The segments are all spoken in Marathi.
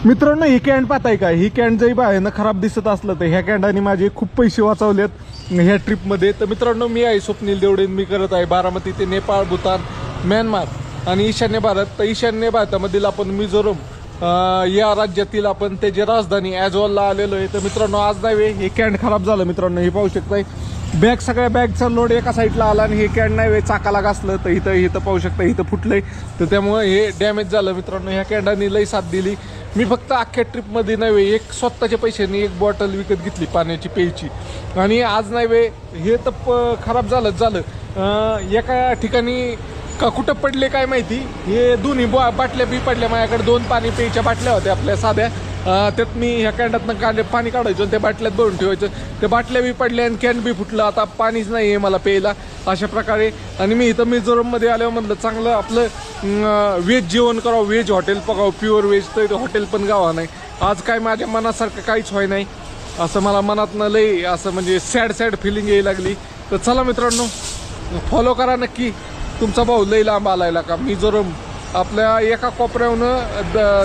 मित्रांनो, ही कॅन्ड पाहताय का? ही कॅन्ड जरी बाहेरनं खराब दिसत असलं तर ह्या कॅन्डाने माझे खूप पैसे वाचवलेत ह्या ट्रिपमध्ये. तर मित्रांनो, मी आहे स्वप्नील देवडे. मी करत आहे बारामती ते नेपाळ, भूतान, म्यानमार आणि ईशान्य भारत. तर ईशान्य भारतामधील आपण मिझोरम या राज्यातील आपण त्याची राजधानी ॲजॉलला आलेलो आहे. तर मित्रांनो, आज नाही हे कॅन्ड खराब झालं. मित्रांनो, हे पाहू शकताय, बॅग सगळ्या बॅगचा लोड एका साईडला आला आणि हे कॅन्ड नाही चाकाला घासलं. तर इथं पाहू शकता, इथं फुटलंय. तर त्यामुळे हे डॅमेज झालं. मित्रांनो, ह्या कॅन्डाने लई साथ दिली. मी फक्त अख्ख्या ट्रिपमध्ये नाही एक स्वतःच्या पैशाने एक बॉटल विकत घेतली पाण्याची प्यायची. आणि आज नाही हे तर खराब झालं. एका ठिकाणी का कुठं पडले काय माहिती, हे दोन्ही बाटल्या बी पडल्या. माझ्याकडे 2 पाणी प्यायच्या बाटल्या होत्या आपल्या साध्या. त्यात मी ह्या कॅन्डातनं पाणी काढायचो आणि त्या बाटल्यात भरून ठेवायचं. त्या बाटल्या बी पडल्या आणि कॅन बी फुटलं. आता पाणीच नाही आहे मला प्यायला अशा प्रकारे. आणि मी इथं मिझोरममध्ये आल्यावर म्हटलं चांगलं आपलं व्हेज जेवण करावं, व्हेज हॉटेल बघावं, प्युअर व्हेज. तर इथं हॉटेल पण गावा नाही. आज काय माझ्या मनासारखं काहीच व्हाय नाही. असं मला मनातनं लई असं म्हणजे सॅड फिलिंग यायला लागली. तर चला मित्रांनो, फॉलो करा नक्की. तुमचा भाऊ लई लांब आलायला का मिझोरम आपल्या एका कोपऱ्यावरून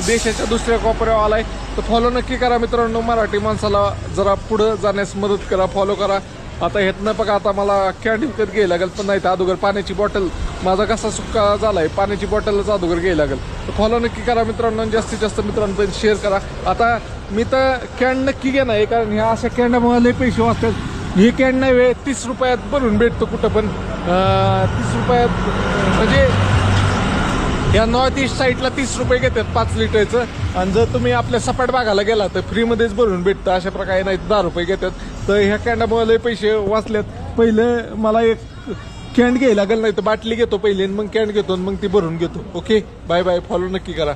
देशाच्या दुसऱ्या कोपऱ्यावर आलाय. तर फॉलो नक्की करा मित्रांनो. मराठी माणसाला जरा पुढं जाण्यास मदत करा, फॉलो करा. आता ह्यातनं बघा, आता मला कॅन्ड विकत घ्यायला लागेल. पण नाही तर अगोदर पाण्याची बॉटल, माझा कसा सुक्का झालाय, पाण्याची बॉटलच अगोदर घ्यायला लागेल. तर फॉलो नक्की करा मित्रांनो. जास्तीत जास्त मित्रांपर्यंत शेअर करा. आता मी तर कॅन्ड नक्की घेणार आहे, कारण ह्या अशा कॅन्डामुळे लय पैसे वाचतात. ही कॅन्ड नाही 30 रुपयात भरून भेटतो कुठं पण. 30 रुपयात म्हणजे या नॉर्थ ईस्ट साईडला 30 रुपये घेतात 5 लिटरचं. आणि जर तुम्ही आपल्या सपाट भागाला गेला तर फ्रीमध्येच भरून भेटतं. अशा प्रकारे नाही 10 रुपये घेतात. तर ह्या कॅन्डामुळे लय पैसे वाचल्यात. पहिले मला एक कॅन्ड घ्यायला लागेल, नाही तर बाटली घेतो पहिले, मग कॅन्ड घेतो, मग ती भरून घेतो. Okay, bye bye. फॉलो नक्की करा.